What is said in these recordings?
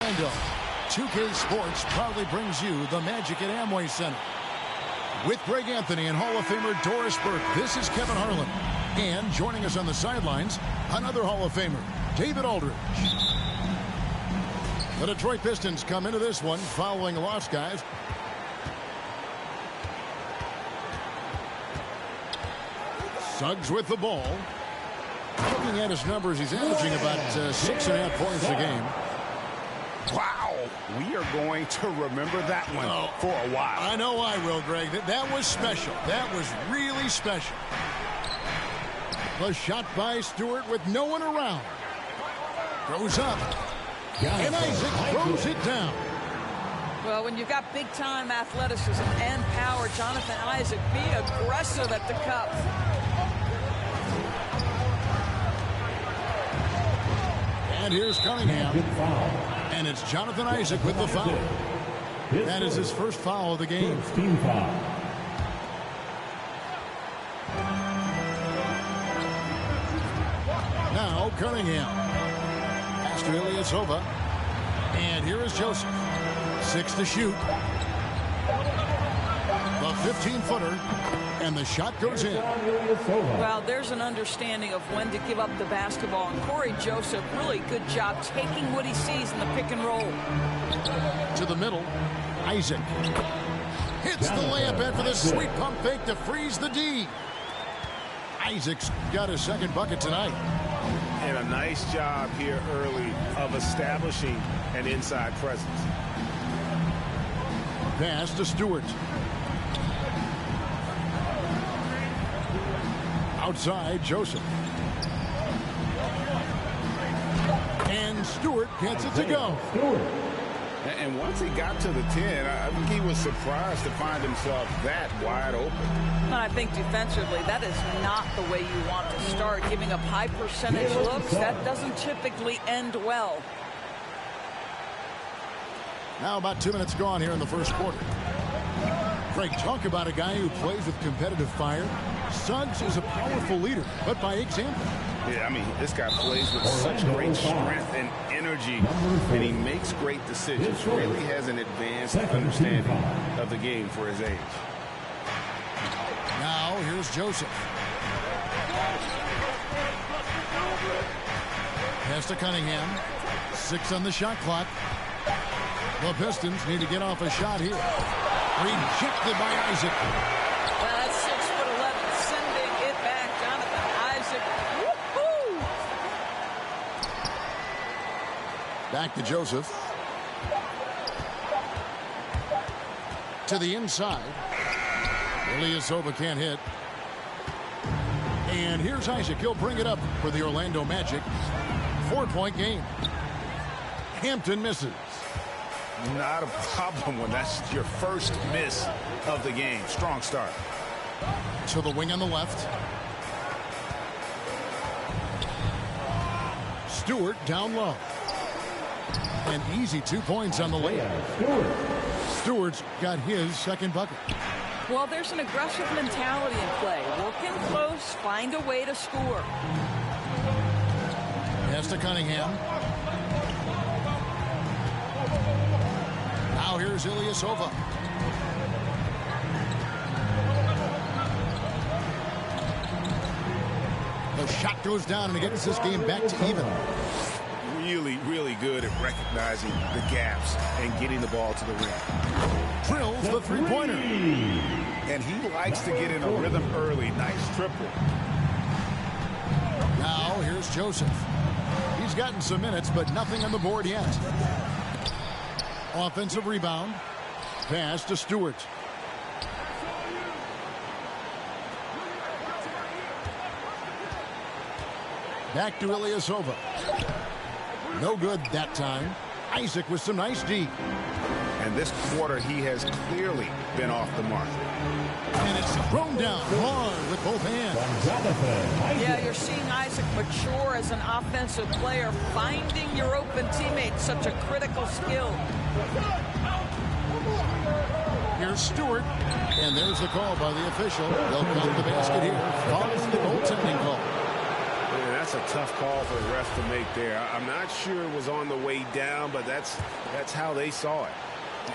Orlando. 2K Sports proudly brings you the Magic at Amway Center. With Greg Anthony and Hall of Famer Doris Burke, this is Kevin Harlan. And joining us on the sidelines, another Hall of Famer, David Aldridge. The Detroit Pistons come into this one following a loss, guys. Suggs with the ball. Looking at his numbers, he's averaging about 6.5 points a game. Wow, we are going to remember that one for a while. I know I will, Greg. That was special. That was really special. The shot by Stewart with no one around. Goes up. And Isaac throws it down. Well, when you've got big-time athleticism and power, Jonathan Isaac, be aggressive at the cup. And here's Cunningham. And it's Jonathan Isaac with the foul. That is his first foul of the game. Now Cunningham. Pass to Ilyasova. And here is Joseph. 6 to shoot. The 15-footer. And the shot goes in. Well, there's an understanding of when to give up the basketball. And Corey Joseph, really good job taking what he sees in the pick and roll. To the middle. Isaac. Hits the layup after the sweet pump fake to freeze the D. Isaac's got his second bucket tonight. And a nice job here early of establishing an inside presence. Pass to Stewart. Outside, Joseph. And Stewart gets it to go. And once he got to the 10, I think he was surprised to find himself that wide open. I think defensively, that is not the way you want to start. Giving up high percentage looks, that doesn't typically end well. Now about 2 minutes gone here in the first quarter. Greg, talk about a guy who plays with competitive fire. Suggs is a powerful leader, but by example. Yeah, I mean, this guy plays with such great strength and energy, and he makes great decisions. Really has an advanced understanding of the game for his age. Now, here's Joseph. Pass to Cunningham. 6 on the shot clock. The Pistons need to get off a shot here. Rejected by Isaac. Well, that's 6'11", sending it back. Jonathan Isaac. Woohoo! Back to Joseph. To the inside. Ilyasova can't hit. And here's Isaac. He'll bring it up for the Orlando Magic. 4-point game. Hampton misses. Not a problem when that's your first miss of the game. Strong start. To the wing on the left. Stewart down low. An easy 2 points on the layup. Stewart's got his second bucket. Well, there's an aggressive mentality in play. Working close, find a way to score. Pass to Cunningham. Now here's Ilyasova. The shot goes down and it gets this game back to even. Really good at recognizing the gaps and getting the ball to the rim. Drills the three-pointer. And he likes to get in a rhythm early. Nice triple. Now here's Joseph. He's gotten some minutes, but nothing on the board yet. Offensive rebound. Pass to Stewart. Back to Ilyasova. No good that time. Isaac with some nice D. And this quarter, he has clearly been off the mark. And it's thrown down hard with both hands. Yeah, you're seeing Isaac mature as an offensive player. Finding your open teammate, such a critical skill. Here's Stewart. And there's the call by the official. They'll count the basket here. Follows the goaltending call. Yeah, that's a tough call for the ref to make there. I'm not sure it was on the way down, but that's how they saw it.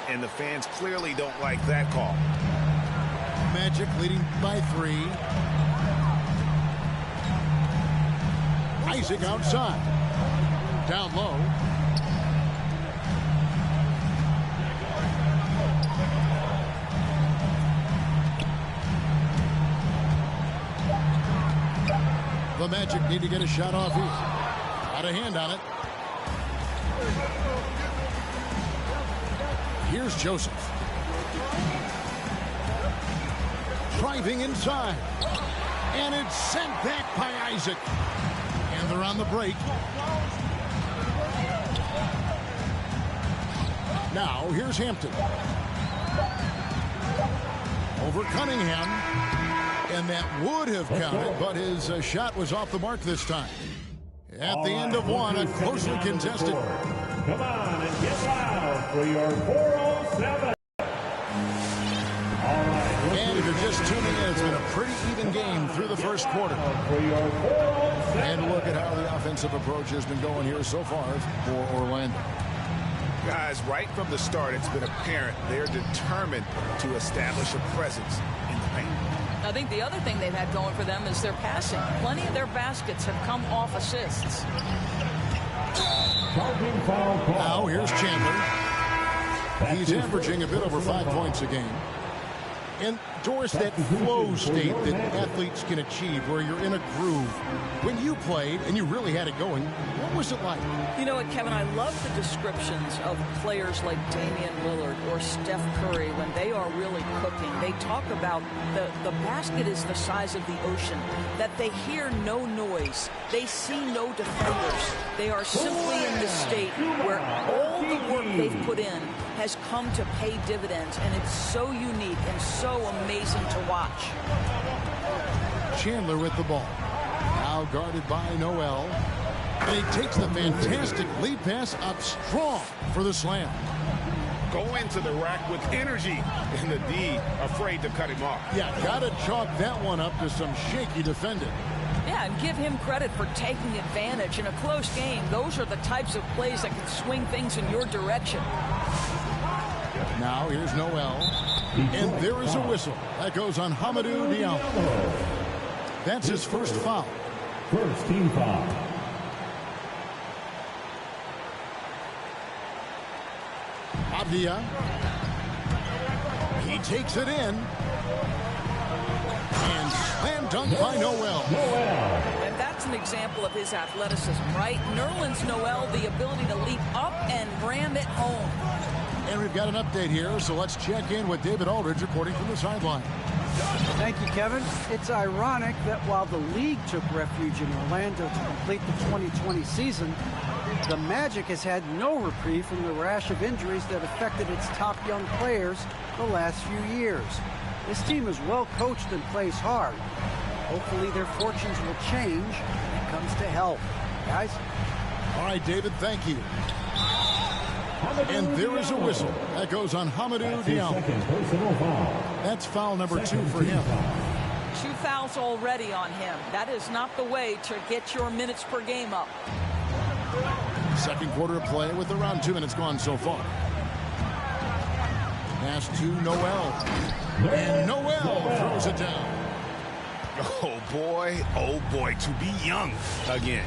And the fans clearly don't like that call. Magic leading by 3. Isaac outside. Down low. The Magic need to get a shot off here. Got a hand on it. Here's Joseph. Driving inside. And it's sent back by Isaac. And they're on the break. Now, here's Hampton. Over Cunningham. And that would have counted, but his shot was off the mark this time. At the end of one, a closely contested. Come on and get loud for your 407. And if you're just tuning in, it's been a pretty even game through the first quarter. And look at how the offensive approach has been going here so far for Orlando. Guys, right from the start, it's been apparent they're determined to establish a presence in the paint. I think the other thing they've had going for them is their passing. Plenty of their baskets have come off assists. Now here's Chandler. He's averaging a bit over 5 points a game. And Doris, that flow state that athletes can achieve where you're in a groove. When you played and you really had it going, what was it like? You know what, Kevin, I love the descriptions of players like Damian Lillard or Steph Curry when they are really cooking. They talk about the basket is the size of the ocean, that they hear no noise, they see no defenders. They are simply in this state where all the work they've put in has come to pay dividends, and it's so unique and so amazing to watch. Chandler with the ball. Now guarded by Noel. And he takes the fantastic lead pass up strong for the slam. Go into the rack with energy, and the D afraid to cut him off. Yeah, gotta chalk that one up to some shaky defending. Yeah, and give him credit for taking advantage in a close game. Those are the types of plays that can swing things in your direction. Now here's Noel. And there is a whistle. That goes on Hamidou Diallo. That's his first foul. First team foul. Abdia. He takes it in. And slam dunk by Noel. And that's an example of his athleticism, right? Nerlens Noel, the ability to leap up and ram it home. And we've got an update here, so let's check in with David Aldridge reporting from the sideline. Thank you, Kevin. It's ironic that while the league took refuge in Orlando to complete the 2020 season, the Magic has had no reprieve from the rash of injuries that affected its top young players the last few years. This team is well coached and plays hard. Hopefully their fortunes will change when it comes to health. Guys? All right, David, thank you. And there is a whistle. That goes on Hamidou Diallo. That's foul number 2 for him. 2 fouls already on him. That is not the way to get your minutes per game up. Second quarter of play with around 2 minutes gone so far. Pass to Noel. And Noel throws it down. Oh boy, to be young again.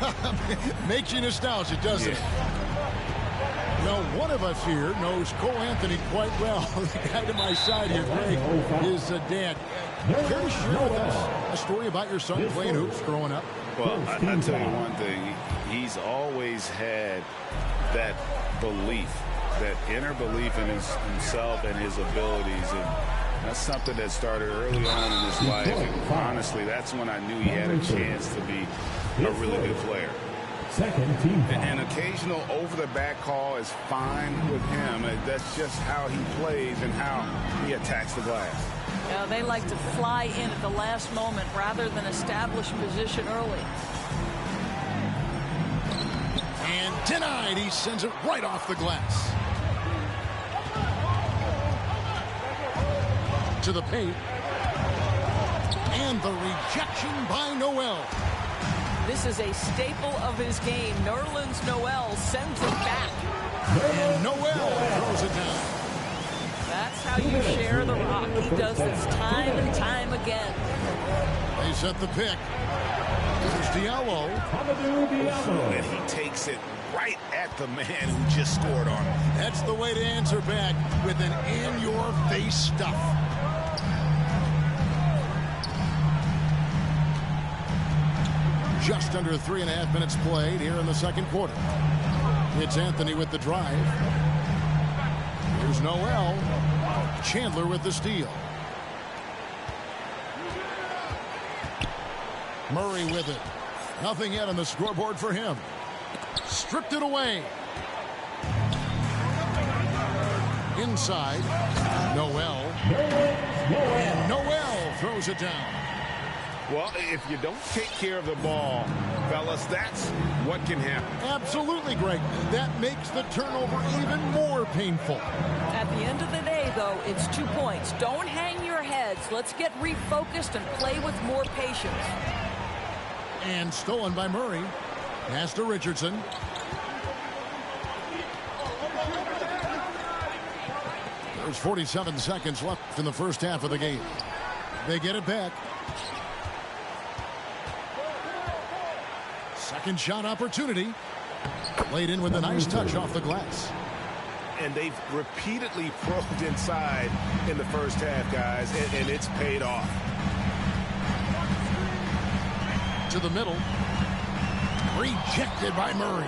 Makes you nostalgic, doesn't it? Now, one of us here knows Cole Anthony quite well. The guy to my side here, Greg, is dad. Care to share with us a story about your son playing hoops growing up? Well, I'll tell you one thing. He's always had that belief, that inner belief in himself and his abilities. And that's something that started early on in his life. And honestly, that's when I knew he had a chance to be a really good player. Second team foul. An occasional over-the-back call is fine with him. That's just how he plays and how he attacks the glass. Yeah, they like to fly in at the last moment rather than establish position early. And denied. He sends it right off the glass. To the paint. And the rejection by Noel. This is a staple of his game. Nerlens Noel sends it back. And Noel throws it down. That's how you share the rock. He does this time and time again. They set the pick. Here's Diallo. And he takes it right at the man who just scored on him. That's the way to answer back with an in-your-face stuff. Just under 3.5 minutes played here in the second quarter. It's Anthony with the drive. Here's Noel. Chandler with the steal. Murray with it. Nothing yet on the scoreboard for him. Stripped it away. Inside. Noel. And Noel throws it down. Well, if you don't take care of the ball, fellas, that's what can happen. Absolutely, Greg. That makes the turnover even more painful. At the end of the day, though, it's 2 points. Don't hang your heads. Let's get refocused and play with more patience. And stolen by Murray. Pass to Richardson. There's 47 seconds left in the first half of the game. They get it back. Second shot opportunity. Laid in with a nice touch off the glass. And they've repeatedly probed inside in the first half, guys, and it's paid off. To the middle. Rejected by Murray.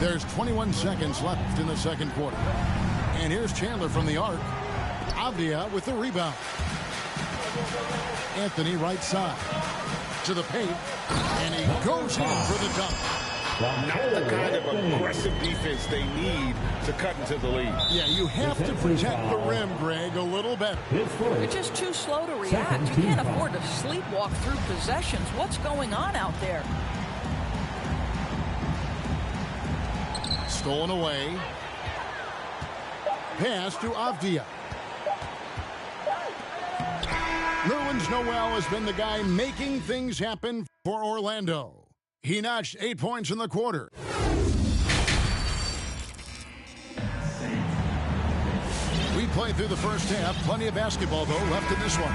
There's 21 seconds left in the second quarter. And here's Chandler from the arc. Avdia with the rebound. Anthony right side. To the paint. And he goes in for the dunk. Not the kind of aggressive defense they need to cut into the lead. Yeah, you have to protect the rim, Greg, a little better. You're just too slow to react. You can't afford to sleepwalk through possessions. What's going on out there? Stolen away. Pass to Avdia. Nerlens Noel has been the guy making things happen for Orlando. He notched 8 points in the quarter. We played through the first half. Plenty of basketball, though, left in this one.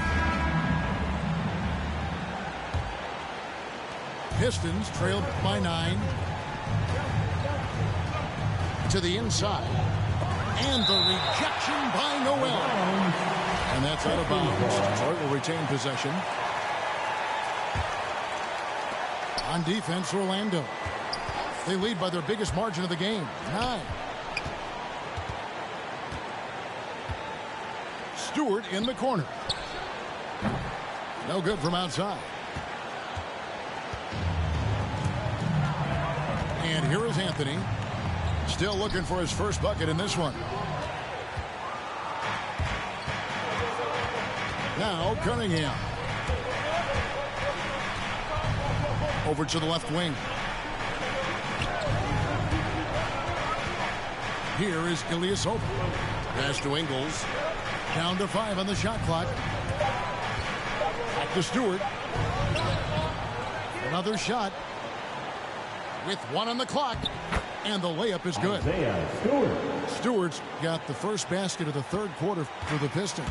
Pistons trailed by 9. To the inside. And the rejection by Noel. And that's out of bounds. Detroit will retain possession. On defense, Orlando. They lead by their biggest margin of the game, 9. Stewart in the corner. No good from outside. And here is Anthony. Still looking for his first bucket in this one. Now Cunningham. Over to the left wing. Here is Ilyasova. Pass to Ingles. Down to 5 on the shot clock. Back to Stewart. Another shot. With 1 on the clock. And the layup is good. Stewart's got the first basket of the third quarter for the Pistons.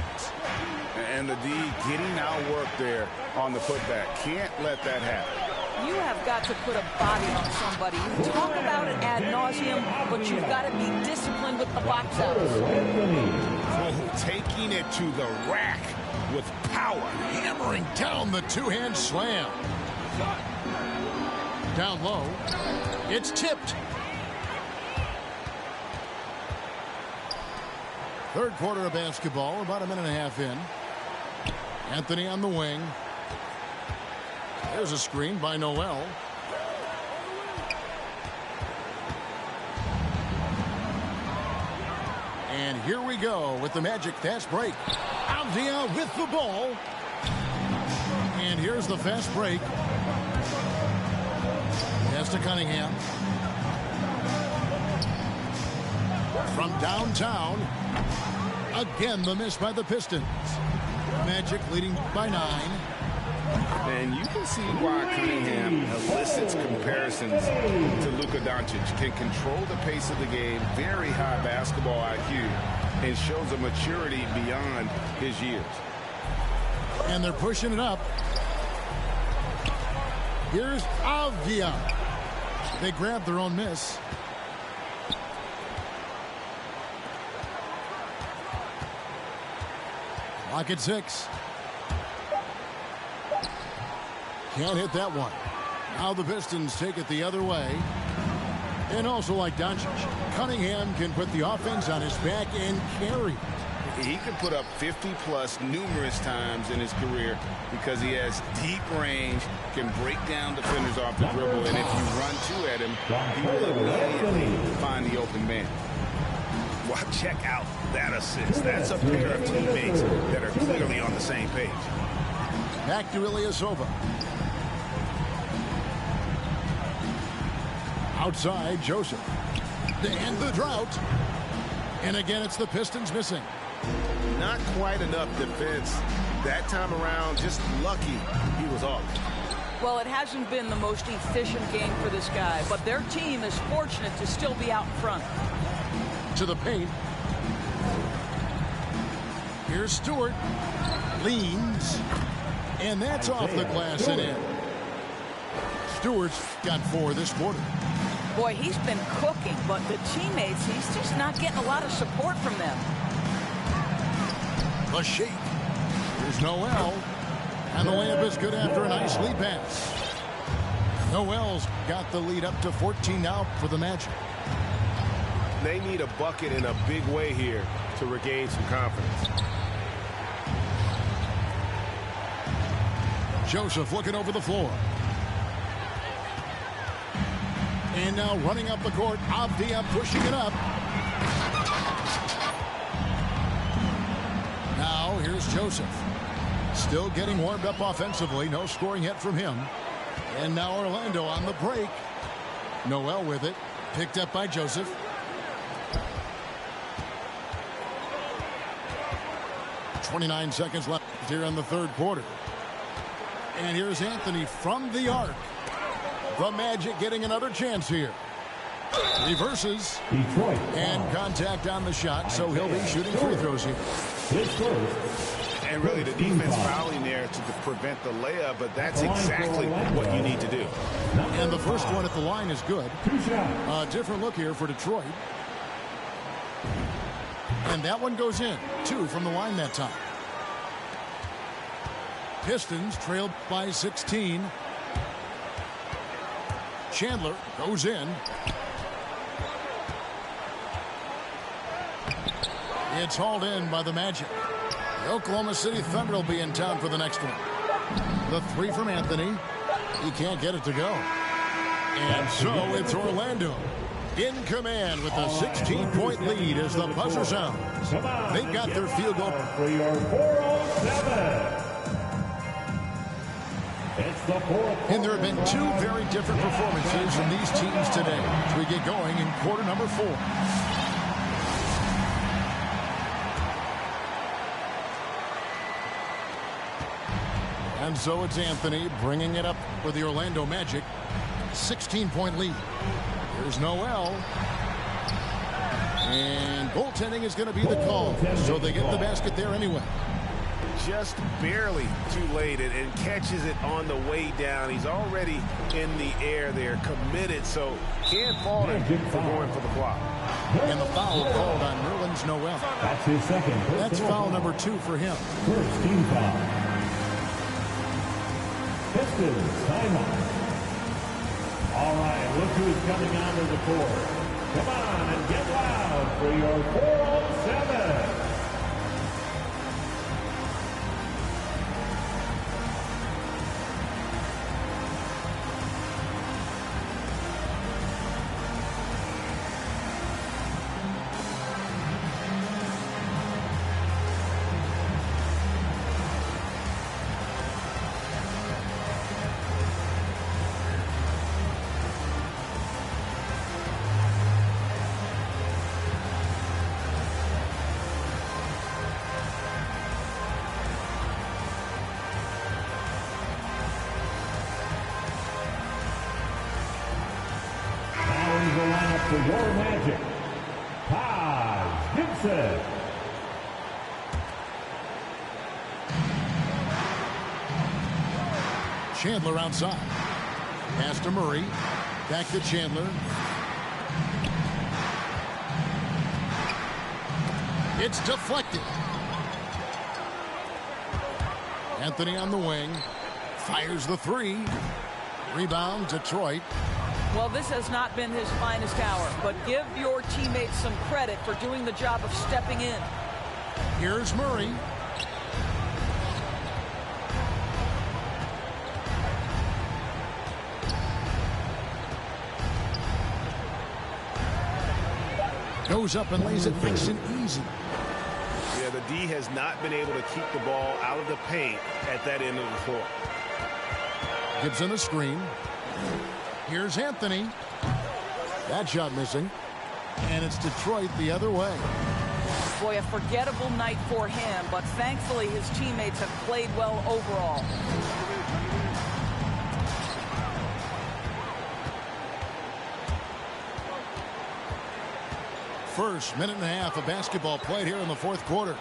And the D getting outworked there on the putback. Can't let that happen. You have got to put a body on somebody. You talk about it ad nauseum, but you've got to be disciplined with the box outs. Oh, taking it to the rack with power. Hammering down the two-hand slam. Down low. It's tipped. Third quarter of basketball, about a minute and a half in. Anthony on the wing. There's a screen by Noel. And here we go with the Magic fast break. Avdia with the ball. And here's the fast break. Pass to Cunningham. From downtown. Again, the miss by the Pistons. Magic leading by 9. And you can see why Cunningham elicits comparisons to Luka Doncic. Can control the pace of the game, very high basketball IQ, and shows a maturity beyond his years. And they're pushing it up. Here's Avdia. They grab their own miss. Lock at 6. Can't hit that one. Now the Pistons take it the other way. And also like Doncic, Cunningham can put the offense on his back and carry. He can put up 50-plus numerous times in his career because he has deep range, can break down defenders off the dribble, and if you run two at him, he will immediately find the open man. Well, check out that assist. That's a pair of teammates that are clearly on the same page. Back to Ilyasova. Outside, Joseph. To end the drought. And again, it's the Pistons missing. Not quite enough defense that time around. Just lucky he was off. Well, it hasn't been the most efficient game for this guy, but their team is fortunate to still be out in front. To the paint. Here's Stewart. Leans. And that's off the glass and in. Stewart's got 4 this quarter. Boy, he's been cooking, but the teammates, he's just not getting a lot of support from them. The shake. Here's Noel. And the layup is good after a nice lead pass. Noel's got the lead up to 14 now for the Magic. They need a bucket in a big way here to regain some confidence. Joseph looking over the floor. And now running up the court, Avdia pushing it up. Now here's Joseph. Still getting warmed up offensively. No scoring yet from him. And now Orlando on the break. Noel with it. Picked up by Joseph. .29 seconds left here in the third quarter. And here's Anthony from the arc. The Magic getting another chance here. Reverses. Detroit. And contact on the shot, so he'll be shooting free throws here. And really the defense fouling there to prevent the layup, but that's exactly what you need to do. And the first one at the line is good. A different look here for Detroit. And that one goes in. 2 from the line that time. Pistons trailed by 16. Chandler goes in. It's hauled in by the Magic. The Oklahoma City Thunder will be in town for the next one. The 3 from Anthony. He can't get it to go. And so it's Orlando in command with a 16-point lead as the buzzer sounds. They've got their field goal. For your 407. It's the fourth. And there have been 2 very different performances from these teams today as we get going in quarter number 4. And so it's Anthony bringing it up for the Orlando Magic. 16-point lead. Here's Noel. And goaltending is going to be the call. So they get the basket there anyway. Just barely too late and catches it on the way down. He's already in the air there, committed, so can't fault him for going for the block. And the foul called on Nerlens Noel. That's his second. That's foul number 2 for him. First team foul. Pistons timeout. All right, look who's coming onto the court. Come on and get loud for your 407. your Magic, Taj Gibson. Chandler outside. Pass to Murray. Back to Chandler. It's deflected. Anthony on the wing. Fires the three. Rebound, Detroit. Well, this has not been his finest hour, but give your teammates some credit for doing the job of stepping in. Here's Murray. Goes up and lays it nice and easy. Yeah, the D has not been able to keep the ball out of the paint at that end of the floor. Gibson a screen. Here's Anthony. That shot missing. And it's Detroit the other way. Boy, a forgettable night for him, but thankfully his teammates have played well overall. First minute and a half of basketball played here in the fourth quarter.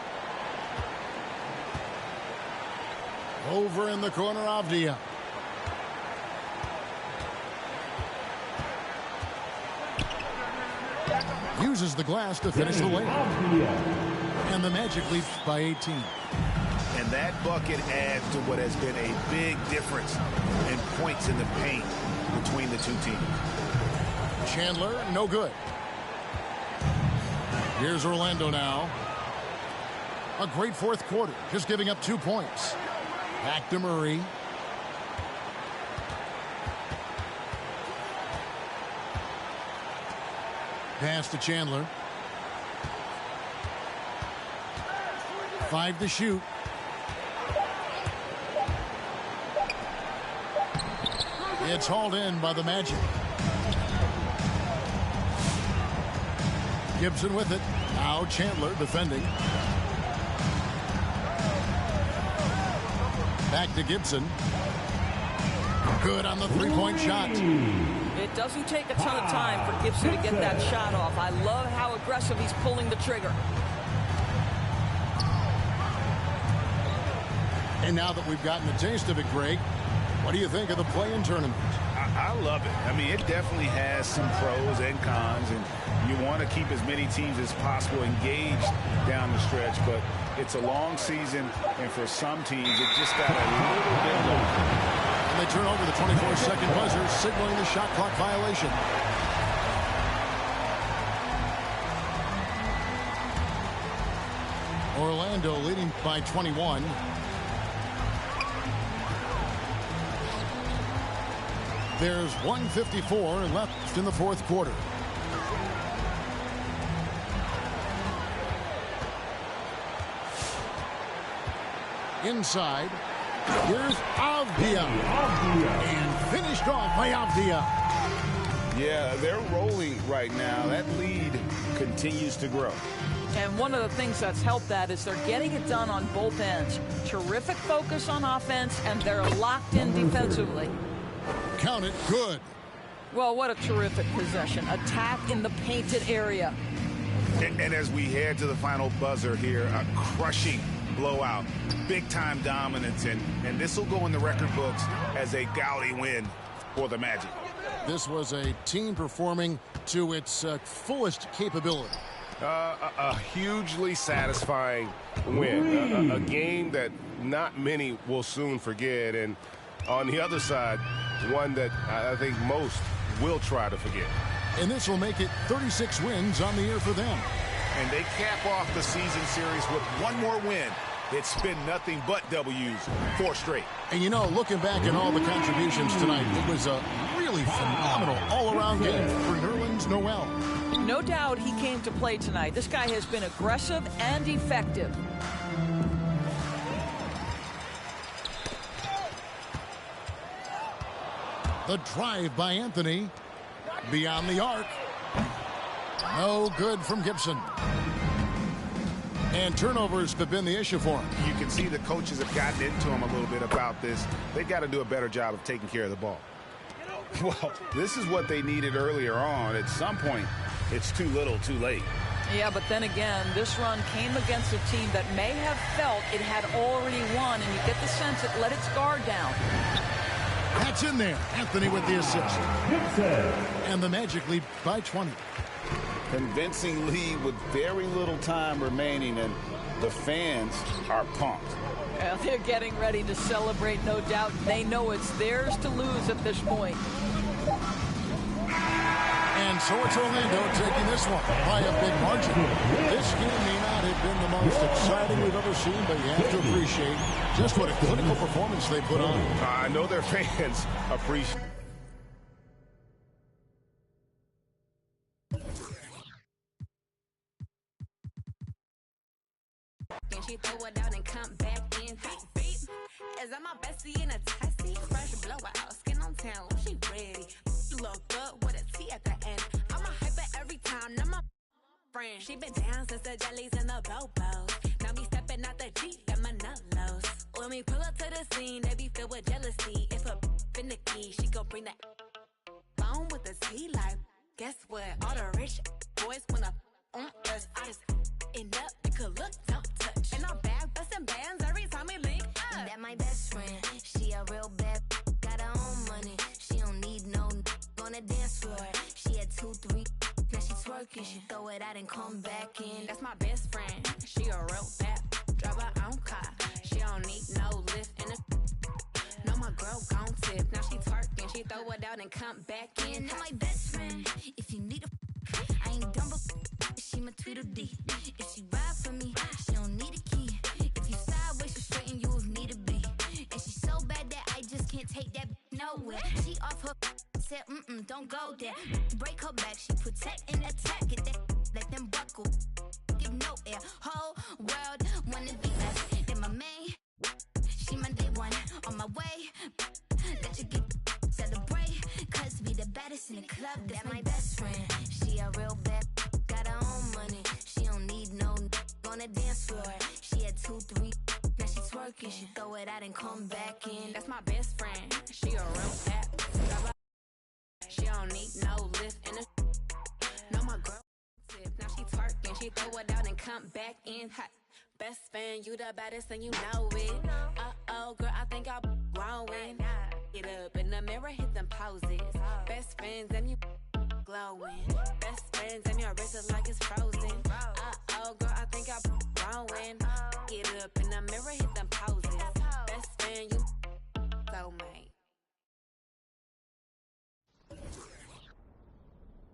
Over in the corner, Avdia. Uses the glass to finish the layup. And the Magic leads by 18. And that bucket adds to what has been a big difference in points in the paint between the two teams. Chandler, no good. Here's Orlando now. A great fourth quarter, just giving up 2 points. Back to Murray. Pass to Chandler. 5 to shoot. It's hauled in by the Magic. Gibson with it. Now Chandler defending. Back to Gibson. Good on the three-point shot. It doesn't take a ton of time for Gibson to get that shot off. I love how aggressive he's pulling the trigger. And now that we've gotten a taste of it, Greg, what do you think of the play-in tournament? I love it. I mean, it definitely has some pros and cons, and you want to keep as many teams as possible engaged down the stretch, but it's a long season, and for some teams, it just got a little bit longer. And they turn over the 24-second buzzer, signaling the shot clock violation. Orlando leading by 21. There's 1:54 left in the fourth quarter. Inside, here's Avdia. And finished off by Avdia. Yeah, they're rolling right now. That lead continues to grow. And one of the things that's helped that is they're getting it done on both ends. Terrific focus on offense, and they're locked in defensively. Count it, good. Well, what a terrific possession. Attack in the painted area. And as we head to the final buzzer here, a crushing blowout, big-time dominance, and this will go in the record books as a gaudy win for the Magic. This was a team performing to its fullest capability. A hugely satisfying win, a game that not many will soon forget, and on the other side, one that I think most will try to forget. And this will make it 36 wins on the year for them. And they cap off the season series with one more win. It's been nothing but W's, 4 straight. And you know, looking back at all the contributions tonight, it was a really phenomenal all-around game for Nerlens Noel. No doubt he came to play tonight. This guy has been aggressive and effective. The drive by Anthony. Beyond the arc. No good from Gibson. And turnovers have been the issue for him. You can see the coaches have gotten into him a little bit about this. They've got to do a better job of taking care of the ball. Well, this is what they needed earlier on. At some point, it's too little, too late. Yeah, but then again, this run came against a team that may have felt it had already won, and you get the sense it let its guard down. That's in there. Anthony with the assist. And the Magic lead by 20. Convincing lead with very little time remaining, and the fans are pumped. Well, they're getting ready to celebrate, no doubt. They know it's theirs to lose at this point. And so it's Orlando taking this one by a big margin. This game may not have been the most exciting we've ever seen, but you have to appreciate just what a clinical performance they put on. I know their fans appreciate. And she throw it out and come back in. Beep. Is that my bestie in a testy? Fresh blowout, skin on town, she ready. Look good with a T at the end. I'm a hyper every time, now my friend. She been down since the jellies and the bobos. Now me stepping out the Jeep and my nut-lows. When we pull up to the scene, they be filled with jealousy. If a finicky, she gon' bring that phone with the T like. Guess what? All the rich boys wanna on us. I just end up, you could look, don't touch. And I'm back busting bands every time we link up. That my best friend, she a real bad, got her own money. She don't need no on the dance floor. She had 2, 3, now she twerking. She throw it out and come back in. That's my best friend, she a real bad, drive her own car. She don't need no lift in the. No, my girl gon' tip. Now she twerking, she throw it out and come back in. That my best friend, if you need a, I ain't dumb but she my Tweedledee. If she ride for me, she don't need a key. If you sideways, she straight and you need a B. And she's so bad that I just can't take that nowhere. She off her said, don't go there. Break her back, she protect and attack it. Let them buckle, give no air. Whole world wanna be us. Then my main, she my day one on my way. Let you get celebrate, cause we the baddest in the club. That's my best friend. She a real bad, got her own money. She don't need no on the dance floor. She had 2, 3, now she twerking. She throw it out and come back in. That's my best friend, she a real bad, drive her. She don't need no lift in the. No, my girl tip. Now she twerking, she throw it out and come back in. Hot. Best friend, you the baddest and you know it. Uh-oh, girl, I think I'm growing. Get up in the mirror, hit them poses. Best friends and you glowing. Best friends and your wrist is like it's frozen. Uh-oh, girl, I think I'm